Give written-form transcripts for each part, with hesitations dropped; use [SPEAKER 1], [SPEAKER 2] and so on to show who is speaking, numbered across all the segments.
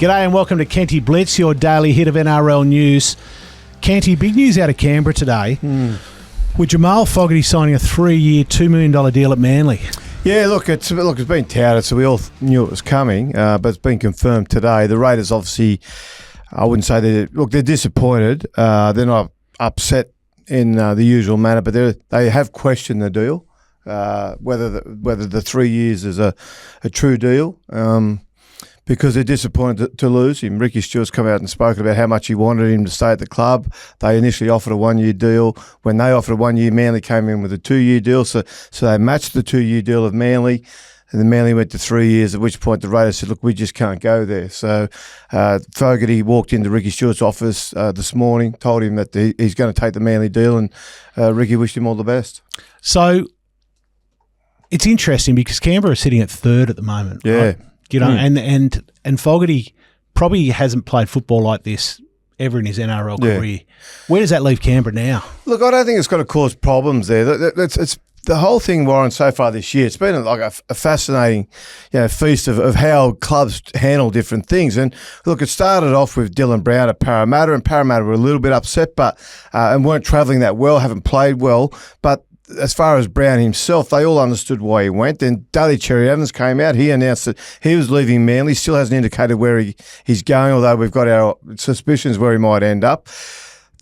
[SPEAKER 1] G'day and welcome to Kenty Blitz, your daily hit of NRL news. Kenty, big news out of Canberra today. With Jamal Fogarty signing a 3-year, $2 million deal at Manly.
[SPEAKER 2] Yeah, it's been touted, so we all knew it was coming, but it's been confirmed today. The Raiders obviously, I wouldn't say they're disappointed. They're not upset in the usual manner, but they have questioned the deal, whether the 3 years is a true deal. Because they're disappointed to lose him. Ricky Stewart's come out and spoken about how much he wanted him to stay at the club. They initially offered a 1-year deal. When they offered a 1 year, Manly came in with a 2-year deal. So they matched the 2-year deal of Manly, and then Manly went to 3 years, at which point the Raiders said, look, we just can't go there. So Fogarty walked into Ricky Stewart's office this morning, told him that he's going to take the Manly deal, and Ricky wished him all the best.
[SPEAKER 1] So it's interesting because Canberra is sitting at third at the moment.
[SPEAKER 2] Yeah.
[SPEAKER 1] Right? You know, and Fogarty probably hasn't played football like this ever in his NRL career. Where does that leave Canberra now?
[SPEAKER 2] Look, I don't think it's going to cause problems there. It's the whole thing, Warren, so far this year. It's been like a fascinating, feast of how clubs handle different things. And look, it started off with Dylan Brown at Parramatta, and Parramatta were a little bit upset, but and weren't travelling that well, haven't played well, but. As far as Brown himself, they all understood why he went. Then Daly Cherry Evans came out. He announced that he was leaving Manly. Still hasn't indicated where he's going, although we've got our suspicions where he might end up.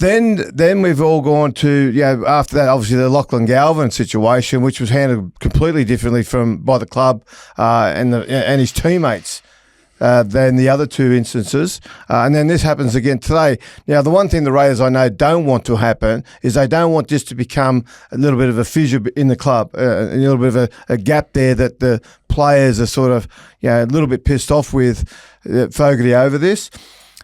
[SPEAKER 2] Then we've all gone to, after that, obviously the Lachlan Galvin situation, which was handled completely differently by the club and his teammates. Than the other two instances. And then this happens again today. Now, the one thing the Raiders I know don't want to happen is they don't want this to become a little bit of a fissure in the club, a little bit of a gap there that the players are sort of a little bit pissed off with Fogarty over this.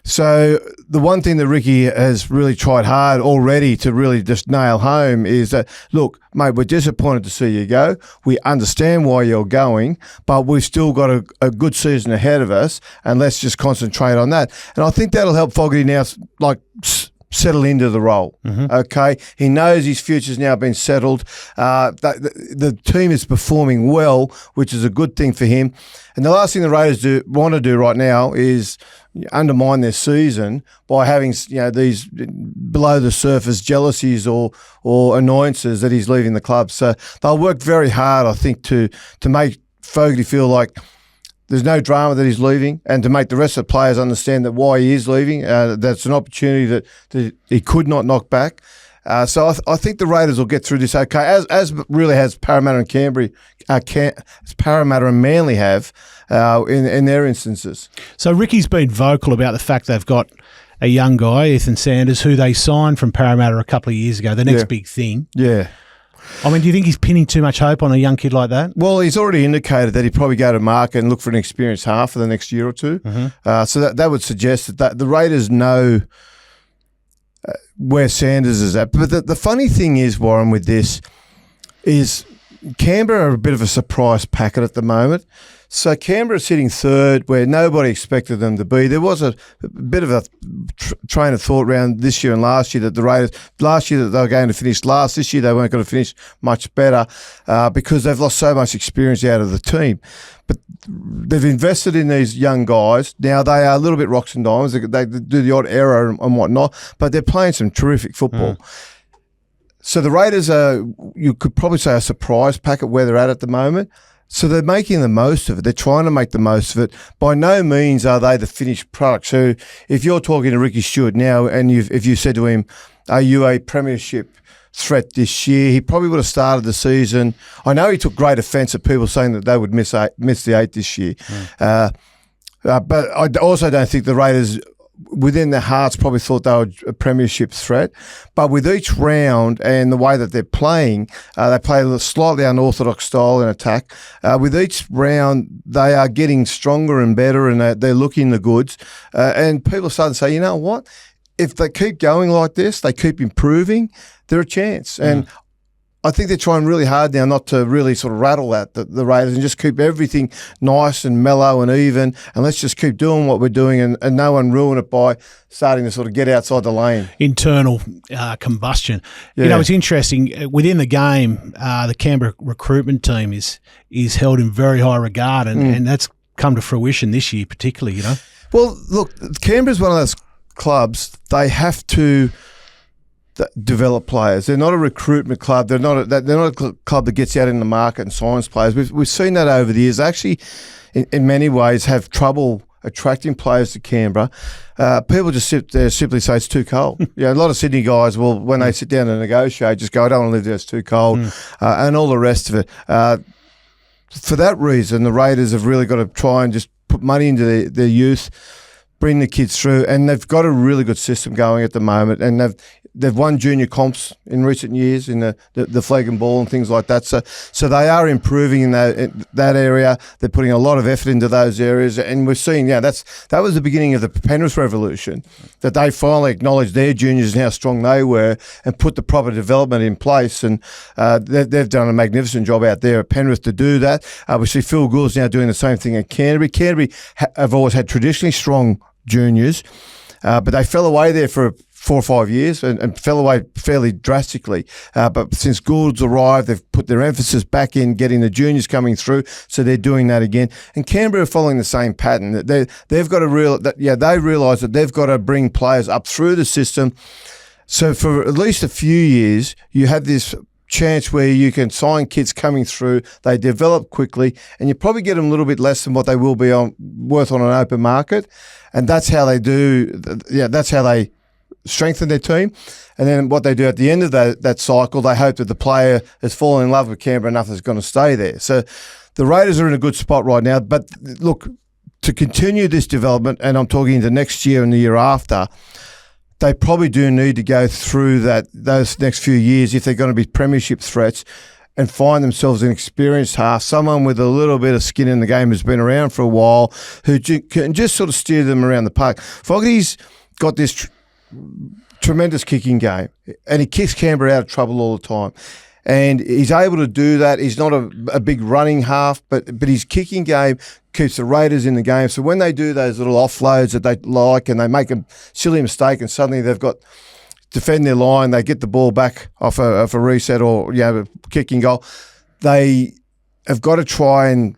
[SPEAKER 2] So the one thing that Ricky has really tried hard already to really just nail home is that, look, mate, we're disappointed to see you go. We understand why you're going, but we've still got a good season ahead of us, and let's just concentrate on that. And I think that'll help Fogarty now, settle into the role. Okay, he knows his future's now been settled. The team is performing well, which is a good thing for him. And the last thing the Raiders want to do right now is undermine their season by having these below the surface jealousies or annoyances that he's leaving the club. So they'll work very hard, I think, to make Fogarty feel like there's no drama that he's leaving, and to make the rest of the players understand that why he is leaving. That's an opportunity that he could not knock back. So I think the Raiders will get through this okay, as really has Parramatta and Canberra, Parramatta and Manly have in their instances.
[SPEAKER 1] So Ricky's been vocal about the fact they've got a young guy, Ethan Sanders, who they signed from Parramatta a couple of years ago, the next big thing. Yeah. I mean, do you think he's pinning too much hope on a young kid like that?
[SPEAKER 2] Well, he's already indicated that he'd probably go to market and look for an experienced half for the next year or two. So that would suggest that the Raiders know where Sanders is at. But the funny thing is, Warren, with this is Canberra are a bit of a surprise packet at the moment. So Canberra sitting third where nobody expected them to be. There was a bit of a train of thought around this year and last year that the Raiders, last year that they were going to finish last, this year they weren't going to finish much better because they've lost so much experience out of the team. But they've invested in these young guys. Now they are a little bit rocks and diamonds. They do the odd error and whatnot, but they're playing some terrific football. So the Raiders are, you could probably say, a surprise packet where they're at the moment. So they're making the most of it. They're trying to make the most of it. By no means are they the finished product. So if you're talking to Ricky Stewart now and if you said to him, are you a premiership threat this year, he probably would have started the season. I know he took great offence at people saying that they would miss the 8 this year. But I also don't think the Raiders within their hearts probably thought they were a premiership threat. But with each round and the way that they're playing, they play a slightly unorthodox style in attack. With each round, they are getting stronger and better, and they're looking the goods. And people are starting to say, you know what? If they keep going like this, they keep improving, they're a chance. And I think they're trying really hard now not to really sort of rattle that, the Raiders, and just keep everything nice and mellow and even, and let's just keep doing what we're doing and no one ruin it by starting to sort of get outside the lane.
[SPEAKER 1] Internal combustion. Yeah. You know, it's interesting. Within the game, the Canberra recruitment team is held in very high regard, and that's come to fruition this year particularly, you know.
[SPEAKER 2] Well, look, Canberra's one of those clubs. They have to develop players. They're not a recruitment club. They're not a club that gets out in the market and signs players. We've seen that over the years. They actually, in many ways, have trouble attracting players to Canberra. People just sit there simply say it's too cold. A lot of Sydney guys will, when they sit down and negotiate, just go, I don't want to live there, it's too cold, and all the rest of it. For that reason, the Raiders have really got to try and just put money into their youth, bring the kids through, and they've got a really good system going at the moment, and they've won junior comps in recent years in the flag and ball and things like that. So they are improving in that area. They're putting a lot of effort into those areas, and we've seen that was the beginning of the Penrith revolution, that they finally acknowledged their juniors and how strong they were and put the proper development in place. And they've done a magnificent job out there at Penrith to do that. We see Phil Gould's now doing the same thing at Canterbury. Canterbury have always had traditionally strong juniors, but they fell away there for 4 or 5 years and fell away fairly drastically. But since Gould's arrived, they've put their emphasis back in getting the juniors coming through, so they're doing that again. And Canberra are following the same pattern. They've got to they realise that they've got to bring players up through the system. So for at least a few years, you have this chance where you can sign kids coming through, they develop quickly, and you probably get them a little bit less than what they will be worth on an open market. And that's how they do. That's how they strengthen their team. And then what they do at the end of that cycle, they hope that the player has fallen in love with Canberra enough that's going to stay there. So the Raiders are in a good spot right now. But look, to continue this development, and I'm talking into next year and the year after, they probably do need to go through those next few years if they're going to be premiership threats and find themselves an experienced half, someone with a little bit of skin in the game who's been around for a while, who can just sort of steer them around the park. Fogarty's got this tremendous kicking game, and he kicks Canberra out of trouble all the time. And he's able to do that. He's not a big running half, but his kicking game keeps the Raiders in the game. So when they do those little offloads that they like and they make a silly mistake and suddenly they've got defend their line, they get the ball back off a reset or a kicking goal, they have got to try and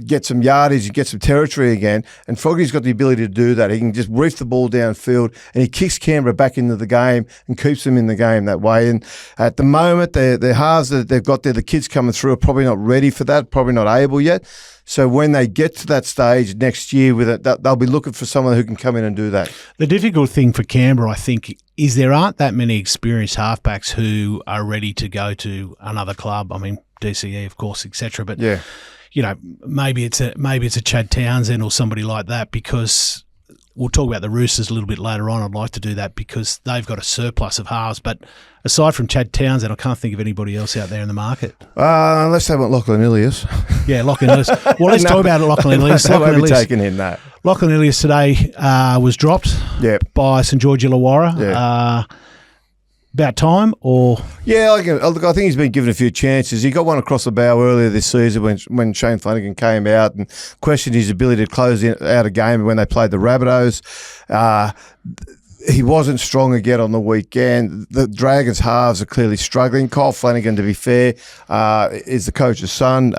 [SPEAKER 2] get some yardage and get some territory again. And Fogarty's got the ability to do that. He can just reef the ball downfield and he kicks Canberra back into the game and keeps them in the game that way. And at the moment, the halves that they've got there, the kids coming through are probably not ready for that, probably not able yet. So when they get to that stage next year with it, they'll be looking for someone who can come in and do that.
[SPEAKER 1] The difficult thing for Canberra, I think, is there aren't that many experienced halfbacks who are ready to go to another club. I mean, DCE, of course, etc. But
[SPEAKER 2] yeah,
[SPEAKER 1] maybe it's a Chad Townsend or somebody like that, because we'll talk about the Roosters a little bit later on. I'd like to do that because they've got a surplus of halves. But aside from Chad Townsend, I can't think of anybody else out there in the market.
[SPEAKER 2] Unless they want Lachlan Ilias.
[SPEAKER 1] Yeah, Lachlan Ilias. Well, let's talk about Lachlan Ilias.
[SPEAKER 2] They won't be taking in that.
[SPEAKER 1] Lachlan Ilias today was dropped by St George Illawarra.
[SPEAKER 2] Yeah.
[SPEAKER 1] About time, or?
[SPEAKER 2] Yeah, I think he's been given a few chances. He got one across the bow earlier this season when Shane Flanagan came out and questioned his ability to close out a game when they played the Rabbitohs. He wasn't strong again on the weekend. The Dragons' halves are clearly struggling. Kyle Flanagan, to be fair, is the coach's son,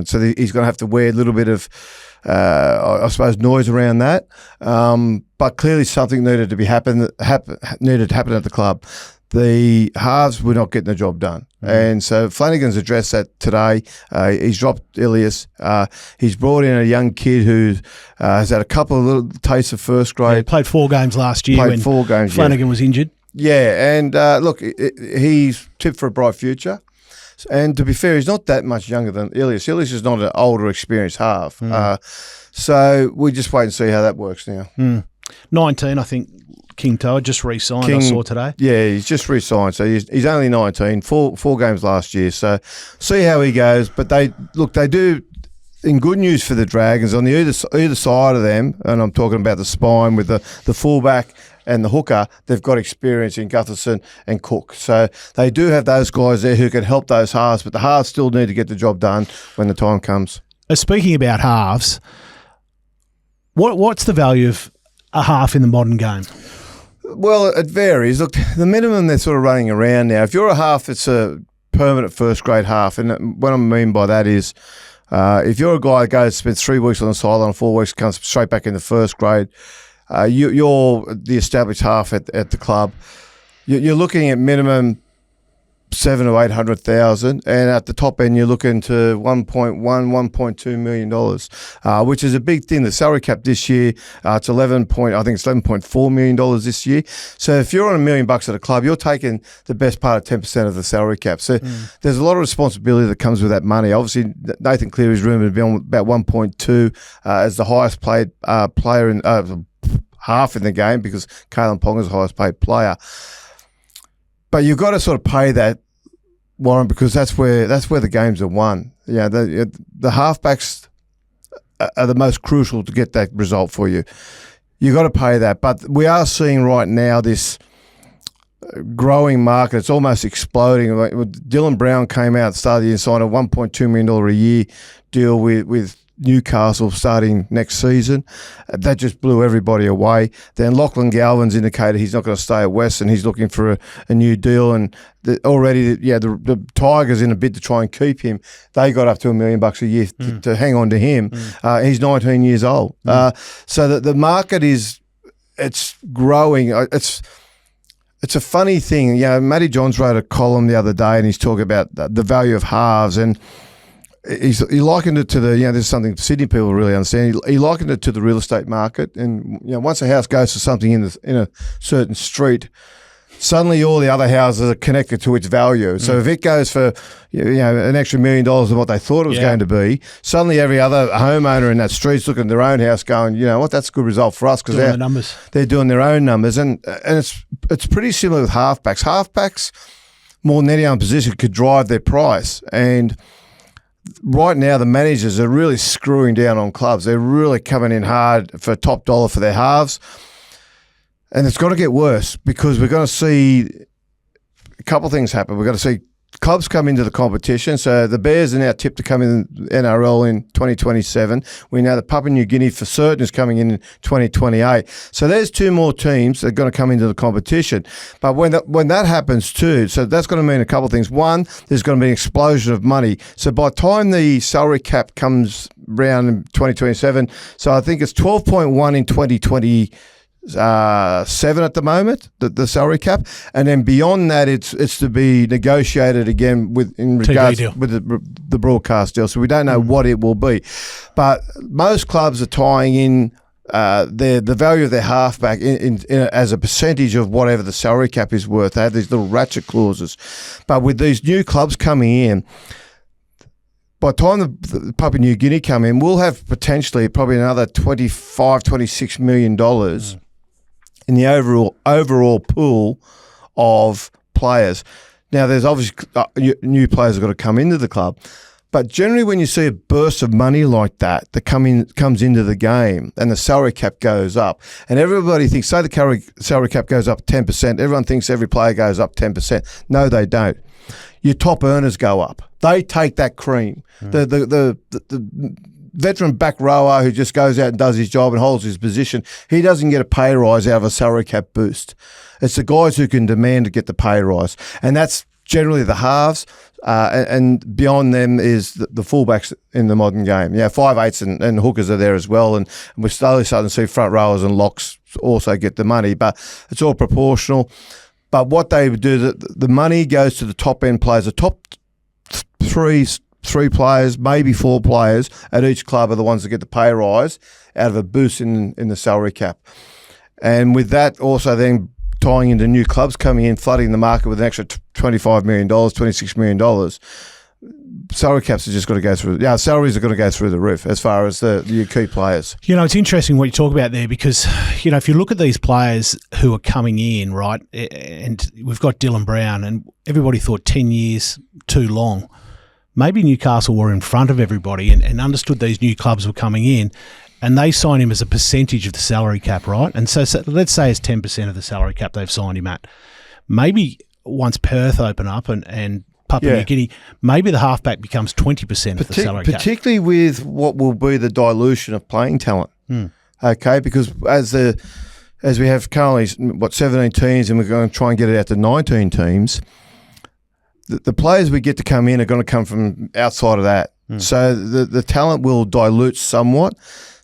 [SPEAKER 2] so he's going to have to wear a little bit of, I suppose, noise around that. But clearly something needed to happen at the club. The halves were not getting the job done. And so Flanagan's addressed that today. He's dropped Ilias. He's brought in a young kid who has had a couple of little tastes of first grade.
[SPEAKER 1] Yeah, he played 4 games last year when Flanagan was injured.
[SPEAKER 2] Yeah, and look, he's tipped for a bright future. And to be fair, he's not that much younger than Ilias. Ilias is not an older, experienced half. So we just wait and see how that works now. 19, I think. King Toa just re-signed, I saw today. Yeah, he's just re-signed. So he's only 19, four games last year. So see how he goes. But they do, in good news for the Dragons, on the either side of them, and I'm talking about the spine with the fullback and the hooker, they've got experience in Gutherson and Cook. So they do have those guys there who can help those halves, but the halves still need to get the job done when the time comes.
[SPEAKER 1] Speaking about halves, what's the value of a half in the modern game?
[SPEAKER 2] Well, it varies. Look, the minimum they're sort of running around now, if you're a half, it's a permanent first grade half. And what I mean by that is If you're a guy that goes spends 3 weeks on the sideline, 4 weeks, comes straight back in the first grade, you're the established half at the club. You're looking at minimum 700,000 to 800,000, and at the top end you're looking to $1.2 million, which is a big thing. The salary cap this year, it's $11.4 million this year. So if you're on $1 million at a club, you're taking the best part of 10% of the salary cap. So there's a lot of responsibility that comes with that money. Obviously, Nathan Cleary's rumoured to be on about 1.2 as the highest paid player in half in the game, because Kalen Ponga's the highest paid player. But you've got to sort of pay that, Warren, because that's where the games are won. Yeah, the halfbacks are the most crucial to get that result for you. You've got to pay that. But we are seeing right now this growing market. It's almost exploding. Dylan Brown came out at the start of the year and signed a $1.2 million a year deal with Newcastle starting next season. That just blew everybody away. Then Lachlan Galvin's indicated he's not going to stay at Western. He's looking for a new deal, and the Tigers, in a bid to try and keep him, they got up to $1 million a year to hang on to him. He's 19 years old. So the market it's growing. It's a funny thing. Matty Johns wrote a column the other day, and he's talking about the value of halves, and he likened it to there's something Sydney people really understand. He likened it to the real estate market, and once a house goes for something in a certain street, suddenly all the other houses are connected to its value. So if it goes for an extra $1 million than what they thought it was going to be, suddenly every other homeowner in that street's looking at their own house, going, you know what, that's a good result for us, because they're doing their own numbers, and it's pretty similar with halfbacks. Halfbacks, more than any other position, could drive their price, and right now the managers are really screwing down on clubs. They're really coming in hard for top dollar for their halves. And it's going to get worse, because we're going to see a couple of things happen. We're going to see clubs come into the competition. So the Bears are now tipped to come in NRL in 2027. We know that Papua New Guinea for certain is coming in 2028. So there's two more teams that are going to come into the competition. But when that happens too, so that's going to mean a couple of things. One, there's going to be an explosion of money. So by the time the salary cap comes round in 2027, so I think it's 12.1 in 2020. 7 at the moment, the salary cap, and then beyond that, it's to be negotiated again in regards with the broadcast deal. So we don't know what it will be, but most clubs are tying in the value of their halfback in as a percentage of whatever the salary cap is worth. They have these little ratchet clauses, but with these new clubs coming in, by the time the Papua New Guinea come in, we'll have potentially probably another $26 million in the overall pool of players. Now, there's obviously new players have got to come into the club, but generally when you see a burst of money like that comes into the game, and the salary cap goes up, and everybody thinks, say the salary cap goes up 10%, everyone thinks every player goes up 10%. No, they don't. Your top earners go up. They take that cream. The veteran back rower who just goes out and does his job and holds his position, he doesn't get a pay rise out of a salary cap boost. It's the guys who can demand to get the pay rise, and that's generally the halves, and beyond them is the fullbacks in the modern game. 5/8s and hookers are there as well, and we're slowly starting to see front rowers and locks also get the money, but it's all proportional. But what they do, the money goes to the top end players. The top three players, maybe 4 players at each club are the ones that get the pay rise out of a boost in the salary cap. And with that also then tying into new clubs coming in, flooding the market with an extra $25 million, $26 million, salary caps are just got to go through. Salaries are going to go through the roof as far as the key players.
[SPEAKER 1] It's interesting what you talk about there, because if you look at these players who are coming in, right, and we've got Dylan Brown, and everybody thought 10 years too long. Maybe Newcastle were in front of everybody and understood these new clubs were coming in, and they signed him as a percentage of the salary cap, right? And so let's say it's 10% of the salary cap they've signed him at. Maybe once Perth open up and Papua New Guinea, maybe the halfback becomes 20% of the salary cap.
[SPEAKER 2] Particularly with what will be the dilution of playing talent. Okay, because as we have currently 17 teams, and we're going to try and get it out to 19 teams. The players we get to come in are going to come from outside of that. So the talent will dilute somewhat.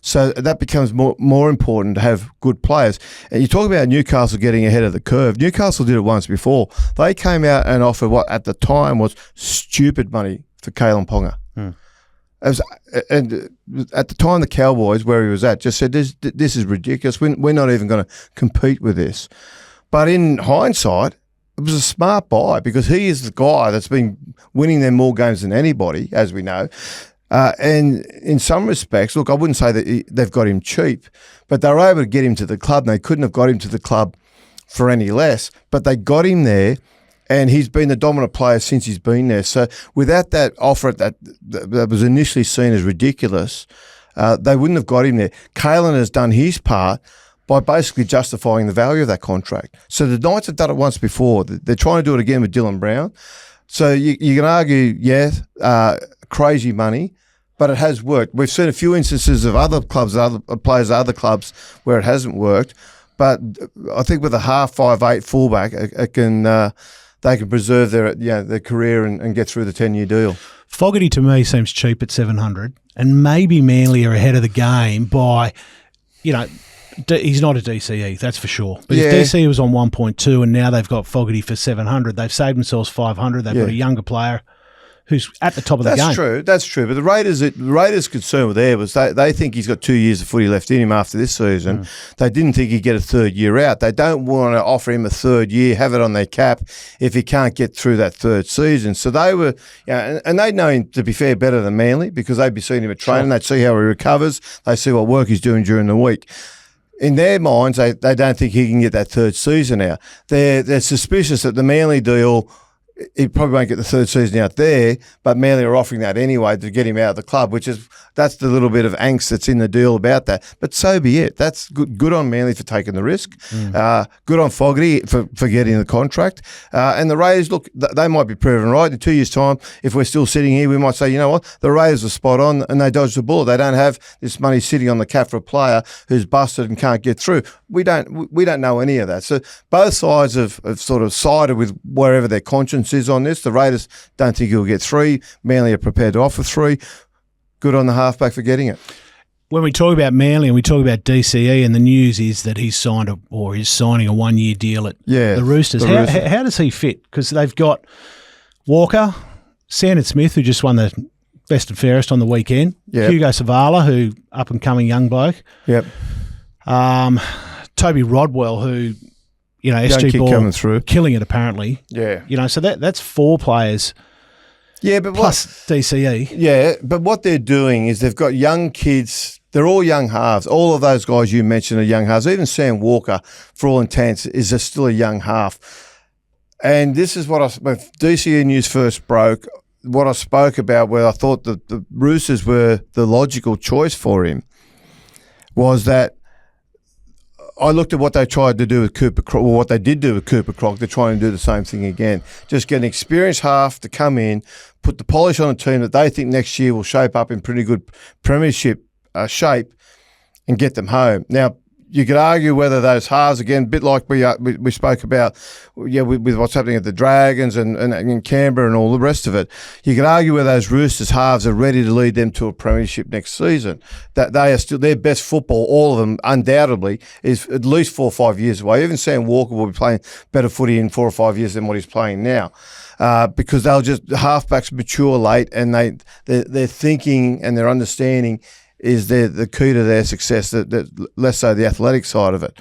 [SPEAKER 2] So that becomes more important to have good players. And you talk about Newcastle getting ahead of the curve. Newcastle did it once before. They came out and offered what at the time was stupid money for Kalen Ponga. And at the time, the Cowboys, where he was at, just said, this is ridiculous. We're not even going to compete with this. But in hindsight, it was a smart buy because he is the guy that's been winning them more games than anybody, as we know. And in some respects, look, I wouldn't say that they've got him cheap, but they were able to get him to the club, and they couldn't have got him to the club for any less. But they got him there, and he's been the dominant player since he's been there. So without that offer that was initially seen as ridiculous, they wouldn't have got him there. Kalen has done his part by basically justifying the value of that contract. So the Knights have done it once before. They're trying to do it again with Dylan Brown. So you can argue, crazy money, but it has worked. We've seen a few instances of other clubs, other players, other clubs where it hasn't worked. But I think with a 5'8" fullback, they can preserve their career and get through the 10-year deal.
[SPEAKER 1] Fogarty to me seems cheap at 700, and maybe Manly are ahead of the game by, he's not a DCE, that's for sure. But if DCE was on 1.2 and now they've got Fogarty for 700, they've saved themselves 500. They've got a younger player who's at the top of the game.
[SPEAKER 2] That's true. But the Raiders' concern with there was they think he's got 2 years of footy left in him after this season. They didn't think he'd get a third year out. They don't want to offer him a third year, have it on their cap if he can't get through that third season. So they were, and they'd know him, to be fair, better than Manly because they'd be seeing him at training. They'd see how he recovers. They see what work he's doing during the week. In their minds, they don't think he can get that third season out. They're suspicious that the Manly deal, he probably won't get the third season out there, but Manly are offering that anyway to get him out of the club, that's the little bit of angst that's in the deal about that. But so be it. That's good on Manly for taking the risk. Good on Fogarty for getting the contract. And the Raiders, look, they might be proven right. In 2 years' time, if we're still sitting here, we might say, you know what, the Raiders are spot on and they dodged the bullet. They don't have this money sitting on the cap for a player who's busted and can't get through. We don't know any of that. So both sides have sort of sided with wherever their conscience is on this. The Raiders don't think he'll get 3. Manly are prepared to offer 3. Good on the halfback for getting it.
[SPEAKER 1] When we talk about Manly and we talk about DCE, and the news is that he's signing a 1-year deal at the Roosters. How does he fit? Because they've got Walker, Sandon Smith, who just won the best and fairest on the weekend. Hugo Savala, who up-and-coming young bloke. Toby Rodwell, who, SG Ball
[SPEAKER 2] coming through,
[SPEAKER 1] killing it apparently. So that's 4 players. But plus DCE.
[SPEAKER 2] But what they're doing is they've got young kids. They're all young halves. All of those guys you mentioned are young halves. Even Sam Walker, for all intents, is still a young half. And this is when DCE news first broke, what I spoke about, where I thought that the Roosters were the logical choice for him, was that I looked at what they tried to do with Cooper Croc, or what they did do with Cooper Croc. They're trying to do the same thing again. Just get an experienced half to come in, put the polish on a team that they think next year will shape up in pretty good premiership shape, and get them home. Now, you could argue whether those halves, again, a bit like we spoke about, with what's happening at the Dragons and in Canberra and all the rest of it, you could argue whether those Roosters halves are ready to lead them to a premiership next season. That they are still their best football, all of them, undoubtedly, is at least 4 or 5 years away. Even Sam Walker will be playing better footy in 4 or 5 years than what he's playing now. Because the halfbacks mature late, and their thinking and their understanding is the key to their success, that less so the athletic side of it.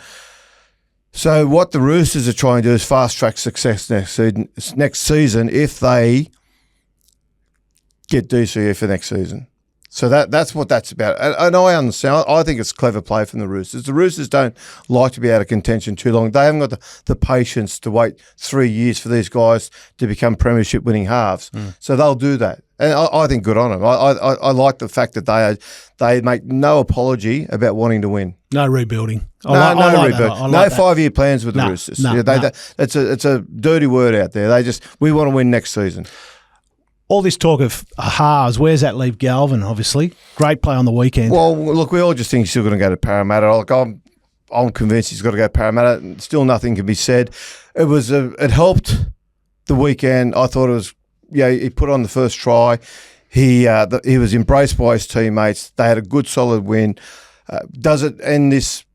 [SPEAKER 2] So what the Roosters are trying to do is fast-track success next season if they get DCE for next season. So that's what that's about. And I understand. I think it's clever play from the Roosters. The Roosters don't like to be out of contention too long. They haven't got the patience to wait 3 years for these guys to become premiership winning halves. So they'll do that. And I think good on them. I like the fact that they make no apology about wanting to win.
[SPEAKER 1] No rebuilding.
[SPEAKER 2] No rebuilding. No 5-year plans with the Roosters. It's a dirty word out there. We want to win next season.
[SPEAKER 1] All this talk of halves, where's that leave Galvin, obviously? Great play on the weekend.
[SPEAKER 2] Well, look, we all just think he's still going to go to Parramatta. Like, I'm convinced he's got to go to Parramatta. Still nothing can be said. It helped the weekend. I thought it was, he put on the first try. He was embraced by his teammates. They had a good, solid win. Does it end this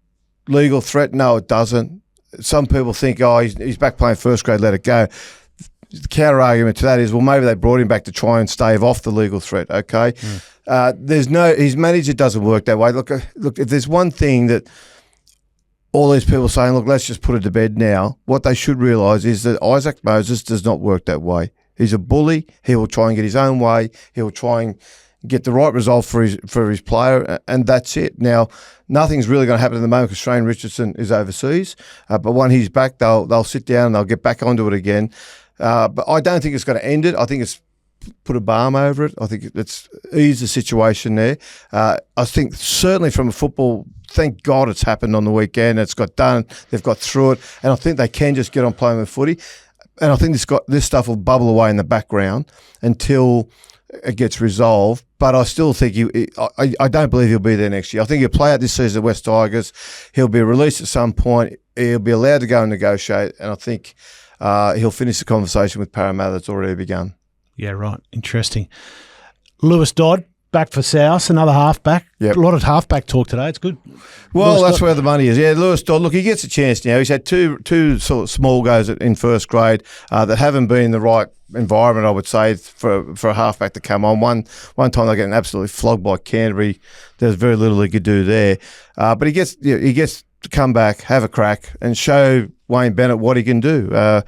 [SPEAKER 2] legal threat? No, it doesn't. Some people think, he's back playing first grade, let it go. The counter argument to that is, well, maybe they brought him back to try and stave off the legal threat. Okay, his manager doesn't work that way. Look, if there's one thing that all these people saying, look, let's just put it to bed now. What they should realise is that Isaac Moses does not work that way. He's a bully. He will try and get his own way. He will try and get the right result for his player, and that's it. Now, nothing's really going to happen at the moment because Shane Richardson is overseas. But when he's back, they'll sit down and they'll get back onto it again. But I don't think it's going to end it. I think it's put a balm over it. I think it's eased the situation there. I think certainly from a football, thank God it's happened on the weekend. It's got done. They've got through it, and I think they can just get on playing with footy. And I think this stuff will bubble away in the background until it gets resolved. But I still think I don't believe he'll be there next year. I think he'll play out this season at West Tigers. He'll be released at some point. He'll be allowed to go and negotiate, and I think he'll finish the conversation with Parramatta that's already begun.
[SPEAKER 1] Yeah, right. Interesting. Lewis Dodd, back for South, another halfback.
[SPEAKER 2] Yep.
[SPEAKER 1] A lot of halfback talk today. It's good.
[SPEAKER 2] Well,
[SPEAKER 1] Lewis
[SPEAKER 2] that's
[SPEAKER 1] Dodd.
[SPEAKER 2] where the money is. Yeah, Lewis Dodd, look, he gets a chance now. He's had two sort of small goes in first grade that haven't been in the right environment, I would say, for a halfback to come on. One time they're getting absolutely flogged by Canterbury. There's very little he could do there. But he gets to come back, have a crack, and show Wayne Bennett what he can do.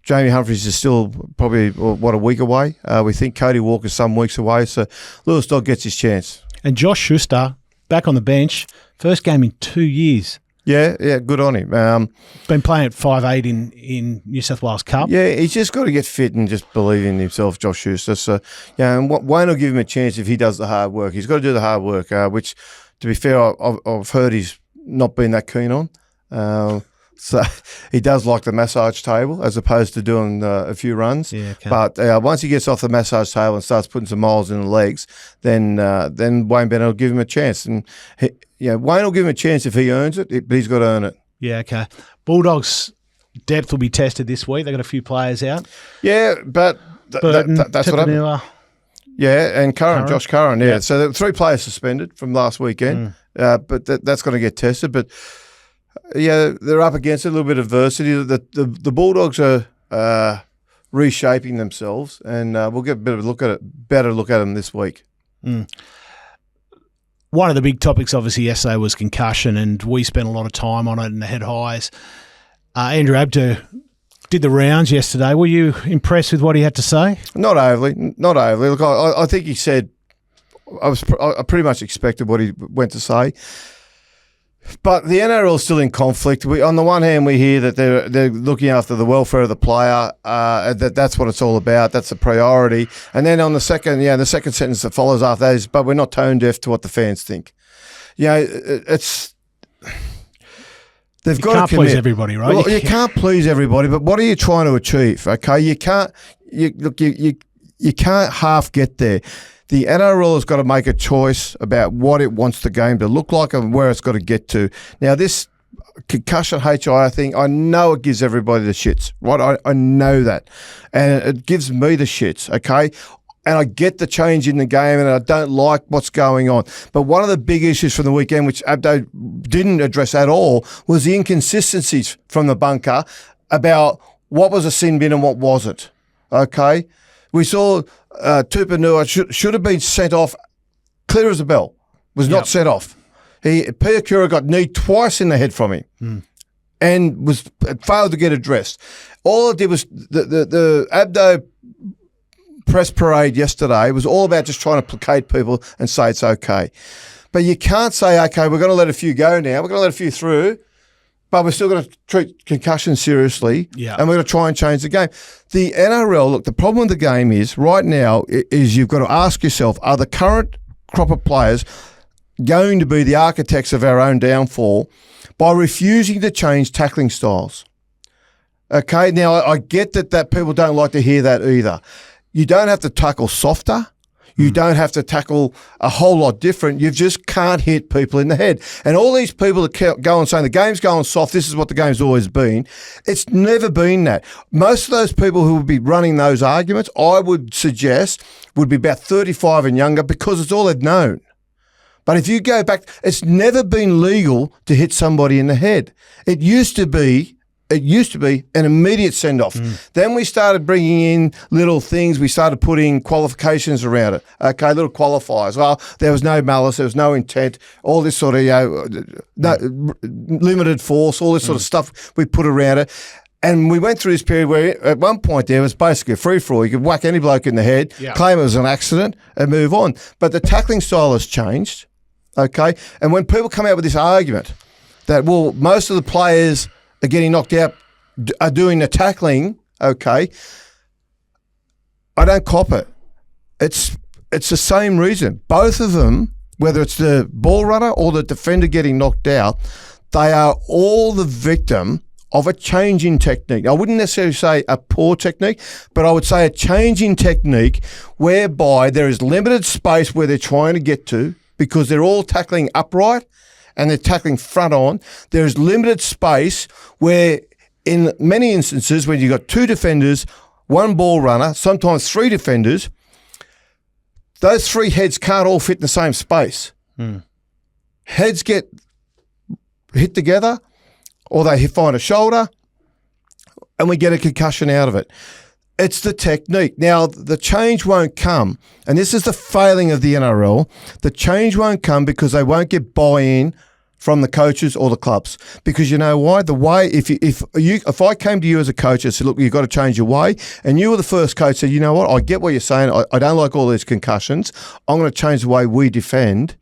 [SPEAKER 2] Jamie Humphries is still probably, a week away. We think Cody Walker's some weeks away. So Lewis Dodd gets his chance.
[SPEAKER 1] And Josh Schuster, back on the bench, first game in 2 years.
[SPEAKER 2] Yeah, good on him.
[SPEAKER 1] Been playing at 5'8" in New South Wales Cup.
[SPEAKER 2] Yeah, he's just got to get fit and just believe in himself, Josh Schuster. So, and Wayne will give him a chance if he does the hard work. He's got to do the hard work, which, to be fair, I've heard he's not been that keen on. So he does like the massage table as opposed to doing a few runs.
[SPEAKER 1] Yeah, okay.
[SPEAKER 2] But once he gets off the massage table and starts putting some miles in the legs, then Wayne Bennett will give him a chance. And Wayne will give him a chance if he earns it, but he's got to earn it.
[SPEAKER 1] Yeah, okay. Bulldogs' depth will be tested this week. They've got a few players out.
[SPEAKER 2] Yeah, but
[SPEAKER 1] Burton,
[SPEAKER 2] that's what happened. Yeah, and Josh Curran, yeah. So there were 3 players suspended from last weekend, but that's going to get tested. But yeah, they're up against a little bit of adversity. The Bulldogs are reshaping themselves, and we'll get a better look at them this week.
[SPEAKER 1] One of the big topics, obviously, yesterday was concussion, and we spent a lot of time on it in the head highs. Andrew Abdo did the rounds yesterday. Were you impressed with what he had to say?
[SPEAKER 2] Not overly. Look, I think he said I pretty much expected what he went to say. But the NRL is still in conflict. On the one hand, we hear that they're looking after the welfare of the player. That's what it's all about. That's a priority. And then on the second sentence that follows after that is, but we're not tone deaf to what the fans think. It's they've got to commit.
[SPEAKER 1] You can't please everybody, right?
[SPEAKER 2] Well, you can't please everybody. But what are you trying to achieve? Okay, you can't half get there. The NRL has got to make a choice about what it wants the game to look like and where it's got to get to. Now, this concussion HIA thing, I know it gives everybody the shits, right? I know that. And it gives me the shits, okay? And I get the change in the game and I don't like what's going on. But one of the big issues from the weekend, which Abdo didn't address at all, was the inconsistencies from the bunker about what was a sin bin and what wasn't, okay? We saw Tupanua should have been sent off clear as a bell, was not sent off. Piakura got kneed twice in the head from him and failed to get addressed. All it did was the Abdo press parade yesterday was all about just trying to placate people and say it's okay. But you can't say, okay, we're going to let a few go now, we're going to let a few through, but we're still going to treat concussion seriously, and we're going to try and change the game. The NRL, look, the problem with the game is right now is you've got to ask yourself, are the current crop of players going to be the architects of our own downfall by refusing to change tackling styles? Okay, now I get that people don't like to hear that either. You don't have to tackle softer. You don't have to tackle a whole lot different. You just can't hit people in the head. And all these people that go on saying the game's going soft, this is what the game's always been. It's never been that. Most of those people who would be running those arguments, I would suggest, would be about 35 and younger because it's all they've known. But if you go back, it's never been legal to hit somebody in the head. It used to be an immediate send-off. Then we started bringing in little things. We started putting qualifications around it. Okay, little qualifiers. Well, there was no malice, there was no intent, all this sort of limited force, all this sort of stuff we put around it. And we went through this period where at one point there was basically a free-for-all. You could whack any bloke in the head, claim it was an accident, and move on. But the tackling style has changed, okay? And when people come out with this argument that, well, most of the players are getting knocked out, are doing the tackling, okay, I don't cop it. It's the same reason. Both of them, whether it's the ball runner or the defender getting knocked out, they are all the victim of a change in technique. I wouldn't necessarily say a poor technique, but I would say a change in technique whereby there is limited space where they're trying to get to because they're all tackling upright and they're tackling front on. There's limited space where in many instances when you've got two defenders, one ball runner, sometimes three defenders, those three heads can't all fit in the same space. Heads get hit together, or they find a shoulder, and we get a concussion out of it. It's the technique. Now, the change won't come, and this is the failing of the NRL. The change won't come because they won't get buy-in from the coaches or the clubs. Because you know why? The way, if I came to you as a coach and said, look, you've got to change your way, and you were the first coach said, you know what, I get what you're saying. I don't like all these concussions. I'm going to change the way we defend.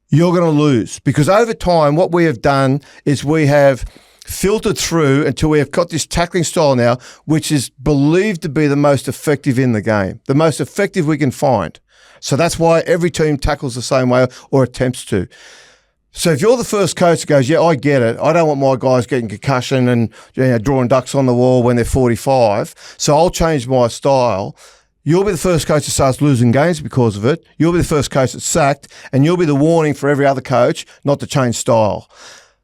[SPEAKER 2] You're going to lose because over time what we have done is we have filtered through until we have got this tackling style now which is believed to be the most effective in the game, the most effective we can find. So that's why every team tackles the same way or attempts to. So if you're the first coach that goes, yeah, I get it. I don't want my guys getting concussion and drawing ducks on the wall when they're 45, so I'll change my style. You'll be the first coach that starts losing games because of it. You'll be the first coach that's sacked, and you'll be the warning for every other coach not to change style.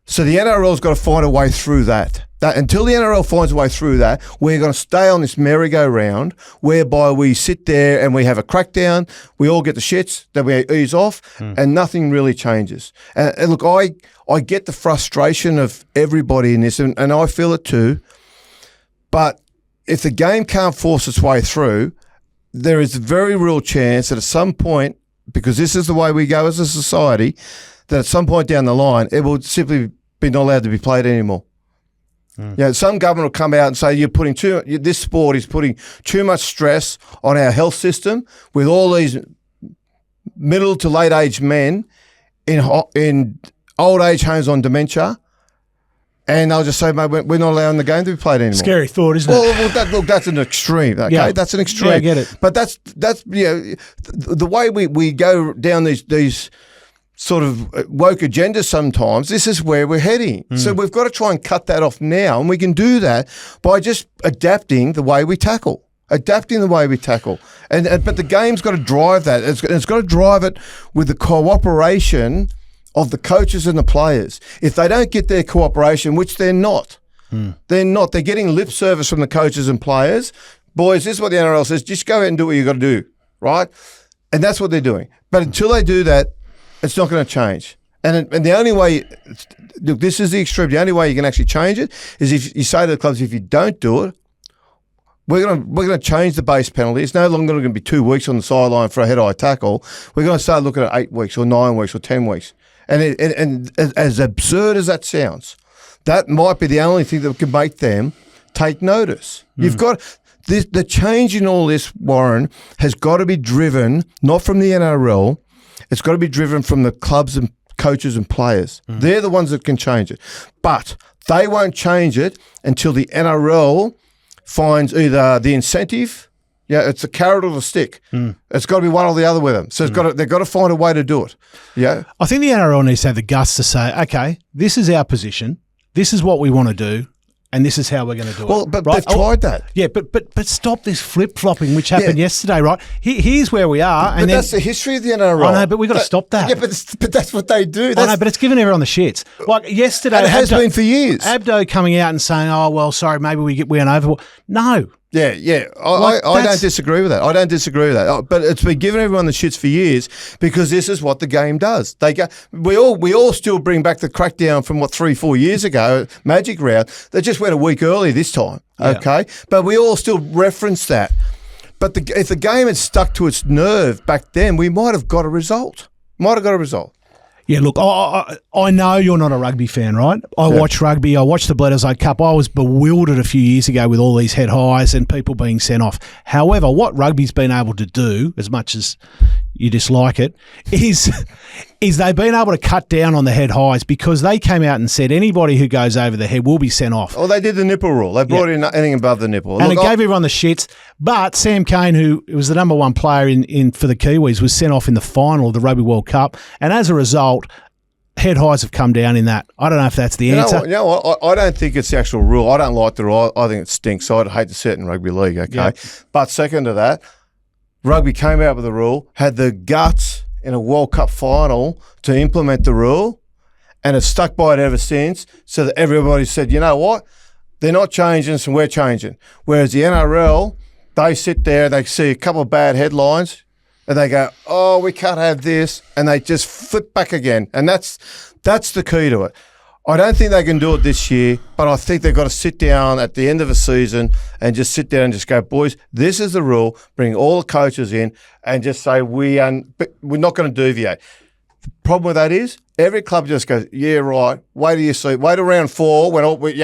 [SPEAKER 2] So the NRL's got to find a way through that. Until the NRL finds a way through that, we're going to stay on this merry-go-round whereby we sit there and we have a crackdown, we all get the shits, then we ease off, and nothing really changes. And look, I get the frustration of everybody in this, and I feel it too, but if the game can't force its way through, there is a very real chance that at some point, because this is the way we go as a society, that at some point down the line, it will simply be not allowed to be played anymore. Some government will come out and say this sport is putting too much stress on our health system with all these middle to late age men in old age homes on dementia. And I'll just say, mate, we're not allowing the game to be played anymore.
[SPEAKER 1] Scary thought, isn't it?
[SPEAKER 2] Well, that's an extreme. Okay,
[SPEAKER 1] yeah.
[SPEAKER 2] That's an extreme.
[SPEAKER 1] Yeah, I get it.
[SPEAKER 2] But that's the way we go down these sort of woke agendas. Sometimes this is where we're heading. So we've got to try and cut that off now, and we can do that by just adapting the way we tackle. But the game's got to drive that. It's got to drive it with the cooperation of the coaches and the players. If they don't get their cooperation, which they're not, they're getting lip service from the coaches and players. Boys, this is what the NRL says, just go ahead and do what you got to do, right? And that's what they're doing. But until they do that, it's not going to change. And the only way, look, this is the extreme, the only way you can actually change it is if you say to the clubs, if you don't do it, we're going to change the base penalty. It's no longer going to be 2 weeks on the sideline for a head-eye tackle. We're going to start looking at 8 weeks or 9 weeks or 10 weeks. And as absurd as that sounds, that might be the only thing that can make them take notice. You've got the change in all this, Warren, has got to be driven not from the NRL. It's got to be driven from the clubs and coaches and players. They're the ones that can change it. But they won't change it until the NRL finds either the incentive. Yeah, it's a carrot or the stick. It's got to be one or the other with them. So they've got to find a way to do it. Yeah, I
[SPEAKER 1] think the NRL needs to have the guts to say, okay, this is our position, this is what we want to do, and this is how we're going to do it.
[SPEAKER 2] Well, but they've tried that.
[SPEAKER 1] Yeah, but stop this flip-flopping which happened yesterday, right? Here's where we are.
[SPEAKER 2] But that's the history of the NRL.
[SPEAKER 1] I know, but we've got to stop that.
[SPEAKER 2] Yeah, but that's what they do.
[SPEAKER 1] I know, but it's given everyone the shits. Like yesterday.
[SPEAKER 2] And it has been for years.
[SPEAKER 1] Abdo coming out and saying, oh, well, sorry, maybe we went over. No.
[SPEAKER 2] Yeah. I don't disagree with that. But it's been giving everyone the shits for years because this is what the game does. We all still bring back the crackdown from 3-4 years ago, Magic Round. They just went a week early this time, okay? But we all still reference that. But if the game had stuck to its nerve back then, we might have got a result.
[SPEAKER 1] Yeah, look, I know you're not a rugby fan, right? I watch rugby. I watched the Bledisloe Cup. I was bewildered a few years ago with all these head highs and people being sent off. However, what rugby's been able to do, as much as you dislike it, is they've been able to cut down on the head highs because they came out and said anybody who goes over the head will be sent off.
[SPEAKER 2] Oh, they did the nipple rule. They brought in anything above the nipple.
[SPEAKER 1] And it gave everyone the shits. But Sam Cane, who was the number one player in for the Kiwis, was sent off in the final of the Rugby World Cup. And as a result, head highs have come down in that. I don't know if that's the answer.
[SPEAKER 2] You know what? I don't think it's the actual rule. I don't like the rule. I think it stinks. I'd hate to see it in rugby league, okay? Yeah. But second to that, rugby came out with the rule, had the guts in a World Cup final to implement the rule, and have stuck by it ever since, so that everybody said, you know what? They're not changing, so we're changing. Whereas the NRL, they sit there, they see a couple of bad headlines, and they go, oh, we can't have this, and they just flip back again. And that's the key to it. I don't think they can do it this year, but I think they've got to sit down at the end of a season and just sit down and just go, boys, this is the rule. Bring all the coaches in and just say we're not going to deviate. The problem with that is every club just goes, yeah, right. Wait till you see. Wait till round 4 when I'll ring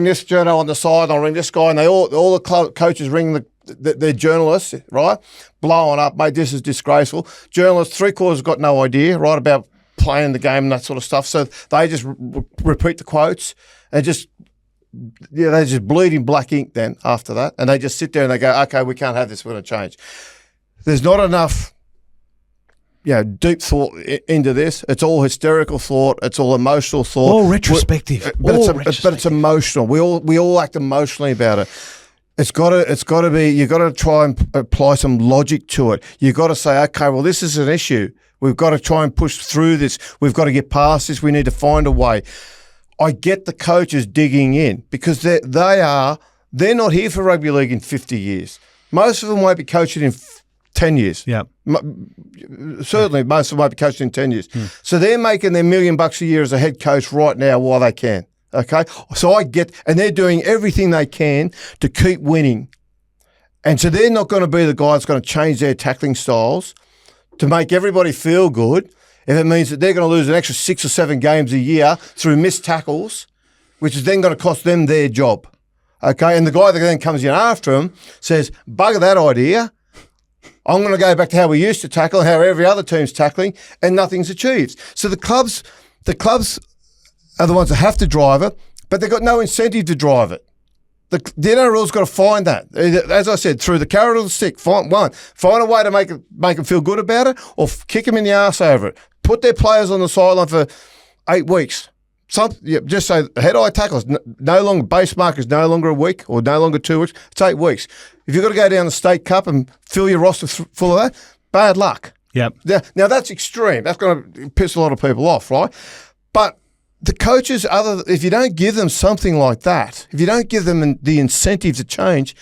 [SPEAKER 2] this journo on the side. I'll ring this guy, and all the coaches ring their journalists, right? Blowing up, mate. This is disgraceful. Journalists, 3/4 got no idea, right, about playing the game and that sort of stuff. So they just repeat the quotes and they just bleed in black ink then after that. And they just sit there and they go, okay, we can't have this. We're going to change. There's not enough, deep thought into this. It's all hysterical thought. It's all emotional thought.
[SPEAKER 1] All retrospective.
[SPEAKER 2] But it's emotional. We all act emotionally about it. It's got to be. You got to try and apply some logic to it. You got to say, okay, well, this is an issue. We've got to try and push through this. We've got to get past this. We need to find a way. I get the coaches digging in because they're not here for rugby league in 50 years. Most of them won't be coaching in 10 years.
[SPEAKER 1] Yeah.
[SPEAKER 2] Certainly, most of them won't be coaching in 10 years. So they're making their $1 million a year as a head coach right now while they can. Okay? So and they're doing everything they can to keep winning. And so they're not going to be the guy that's going to change their tackling styles to make everybody feel good if it means that they're going to lose an extra 6 or 7 games a year through missed tackles, which is then going to cost them their job. Okay? And the guy that then comes in after them says, bugger that idea. I'm going to go back to how we used to tackle, how every other team's tackling, and nothing's achieved. So the clubs are the ones that have to drive it, but they've got no incentive to drive it. The NRL's got to find that. As I said, through the carrot or the stick, find a way to make them feel good about it, or kick them in the arse over it. Put their players on the sideline for 8 weeks. Just say head-eye tackles, no longer, base markers no longer a week or no longer 2 weeks. It's 8 weeks. If you've got to go down the State Cup and fill your roster full of that, bad luck.
[SPEAKER 1] Yep.
[SPEAKER 2] Now that's extreme. That's going to piss a lot of people off, right? But the coaches, if you don't give them something like that, if you don't give them the incentive to change,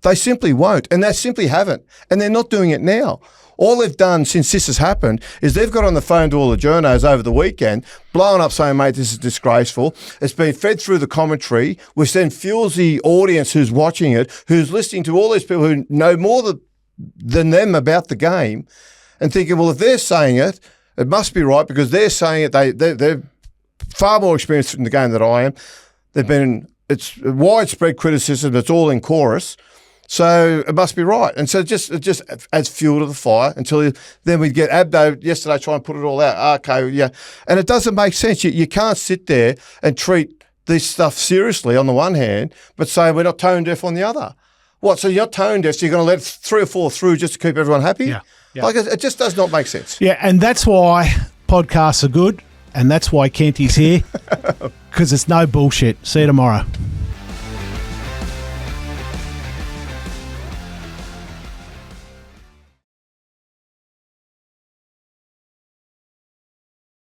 [SPEAKER 2] they simply won't. And they simply haven't. And they're not doing it now. All they've done since this has happened is they've got on the phone to all the journos over the weekend, blowing up saying, mate, this is disgraceful. It's been fed through the commentary, which then fuels the audience who's watching it, who's listening to all these people who know more than them about the game, and thinking, well, if they're saying it, it must be right because they're saying it. They're far more experienced in the game than I am. It's widespread criticism. It's all in chorus. So it must be right. And so it just adds fuel to the fire until then we get Abdo yesterday try and put it all out. Okay, yeah. And it doesn't make sense. You can't sit there and treat this stuff seriously on the one hand, but say we're not tone deaf on the other. What, so you're not tone deaf, so you're going to let 3 or 4 through just to keep everyone happy?
[SPEAKER 1] Yeah.
[SPEAKER 2] Like it just does not make sense.
[SPEAKER 1] Yeah, and that's why podcasts are good, and that's why Kenty's here, because it's no bullshit. See you tomorrow.